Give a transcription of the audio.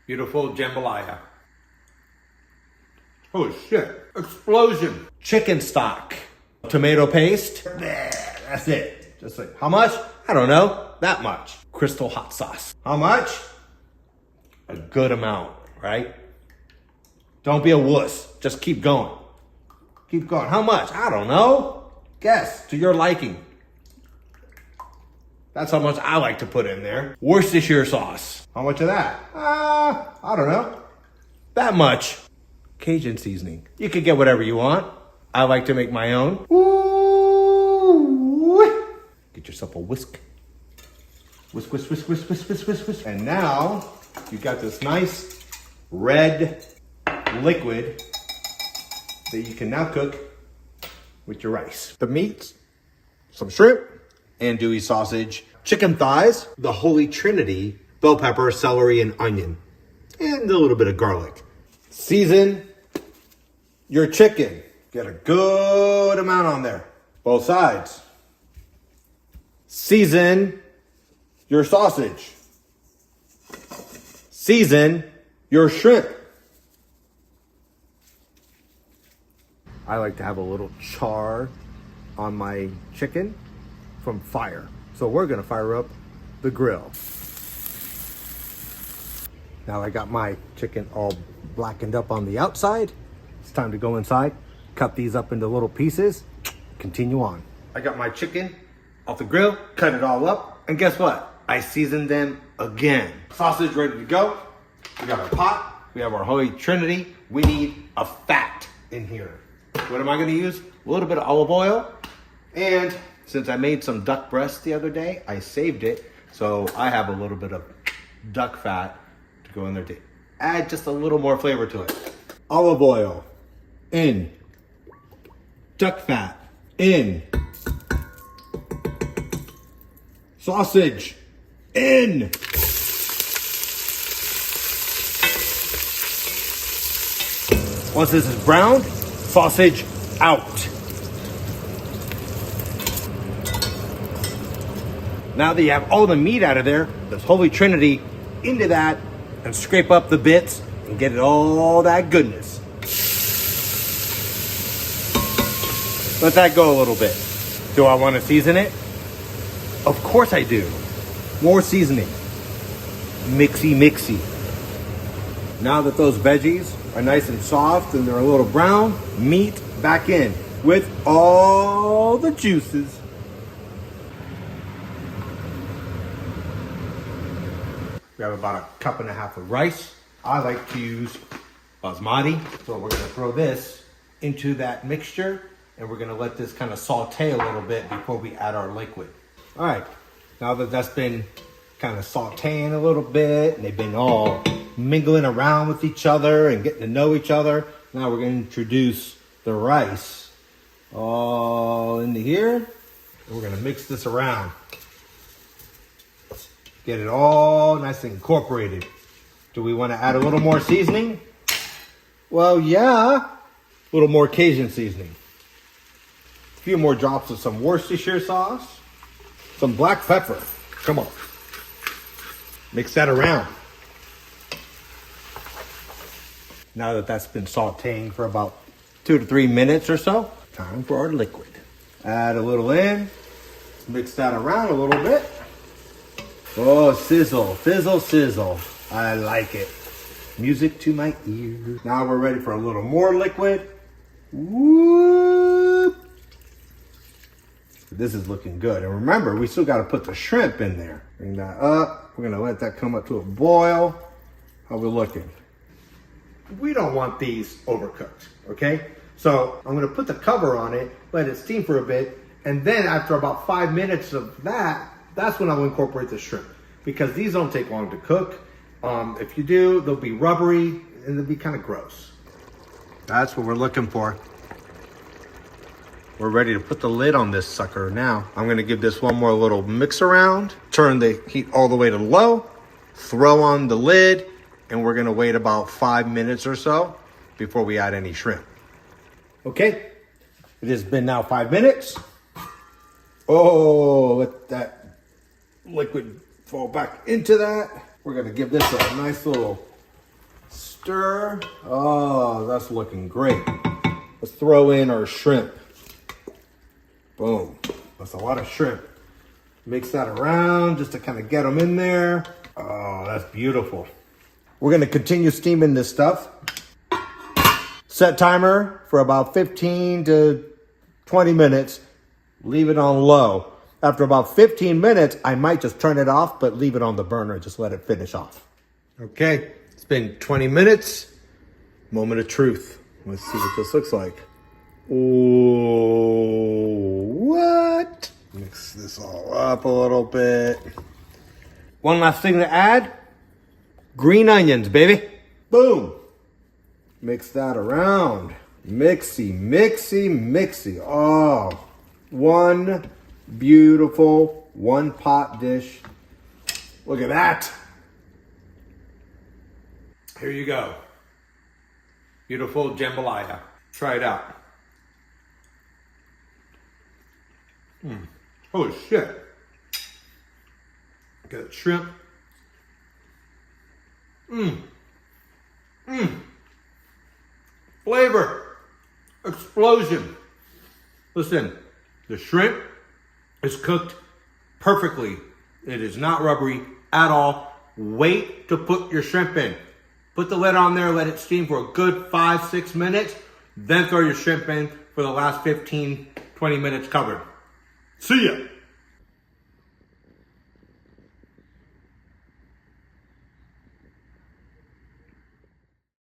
Beautiful jambalaya. Holy shit. Explosion. Chicken stock. Tomato paste. That's it. Just like, how much? I don't know. That much. Crystal hot sauce. How much? A good amount, right? Don't be a wuss. Just keep going. Keep going. How much? I don't know. Guess to your liking. That's how much I like to put in there. Worcestershire sauce. How much of that? I don't know. That much. Cajun seasoning. You could get whatever you want. I like to make my own. Ooh. Get yourself a whisk. Whisk, whisk, whisk, whisk, whisk, whisk, whisk, whisk. And now you got this nice red liquid that you can now cook with your rice. The meat, some shrimp, andouille sausage, chicken thighs, the holy trinity, bell pepper, celery, and onion, and a little bit of garlic. Season your chicken. Get a good amount on there, both sides. Season your sausage. Season your shrimp. I like to have a little char on my chicken from fire. So we're gonna fire up the grill. Now I got my chicken all blackened up on the outside. It's time to go inside, cut these up into little pieces, continue on. I got my chicken off the grill, cut it all up, and guess what? I seasoned them again. Sausage ready to go. We got our pot, we have our holy trinity. We need a fat in here. What am I gonna use? A little bit of olive oil. And since I made some duck breast the other day, I saved it. So I have a little bit of duck fat to go in there to add just a little more flavor to it. Olive oil in. Duck fat in. Sausage in. Once this is browned, sausage out. Now that you have all the meat out of there, this holy trinity into that and scrape up the bits and get it all that goodness. Let that go a little bit. Do I want to season it? Of course I do. More seasoning. Mixy, mixy. Now that those veggies are nice and soft and they're a little brown, meat back in with all the juices. We have about a cup and a half of rice. I like to use basmati. So we're gonna throw this into that mixture and we're gonna let this kind of saute a little bit before we add our liquid. All right, now that that's been kind of sauteing a little bit and they've been all mingling around with each other and getting to know each other, now we're gonna introduce the rice all into here. And we're gonna mix this around. Get it all nice and incorporated. Do we want to add a little more seasoning? Well, yeah. A little more Cajun seasoning. A few more drops of some Worcestershire sauce. Some black pepper. Come on. Mix that around. Now that that's been sauteing for about 2 to 3 minutes or so, time for our liquid. Add a little in. Mix that around a little bit. Oh, sizzle, fizzle, sizzle. I like it. Music to my ears. Now we're ready for a little more liquid. Whoop. This is looking good. And remember, we still got to put the shrimp in there. Bring that up. We're going to let that come up to a boil. How we looking? We don't want these overcooked, okay? So I'm going to put the cover on it, let it steam for a bit. And then after about 5 minutes of that, that's when I'll incorporate the shrimp, because these don't take long to cook. If you do, they'll be rubbery and they'll be kind of gross. That's what we're looking for. We're ready to put the lid on this sucker now. I'm gonna give this one more little mix around, turn the heat all the way to low, throw on the lid, and we're gonna wait about 5 minutes or so before we add any shrimp. Okay, it has been now 5 minutes. Oh, let that liquid fall back into that. We're gonna give this a nice little stir. Oh, that's looking great. Let's throw in our shrimp. Boom. That's a lot of shrimp. Mix that around just to kind of get them in there. Oh, that's beautiful. We're going to continue steaming this stuff. Set timer for about 15 to 20 minutes. Leave it on low. After about 15 minutes, I might just turn it off, but leave it on the burner. Just let it finish off. Okay, it's been 20 minutes. Moment of truth. Let's see what this looks like. Oh, what? Mix this all up a little bit. One last thing to add. Green onions, baby. Boom. Mix that around. Mixy, mixy, mixy. Oh, one beautiful one pot dish. Look at that. Here you go. Beautiful jambalaya. Try it out. Holy shit. Got shrimp. Flavor. Explosion. Listen, the shrimp is cooked perfectly. It is not rubbery at all. Wait to put your shrimp in. Put the lid on there, let it steam for a good 5-6 minutes, then throw your shrimp in for the last 15-20 minutes covered. See ya!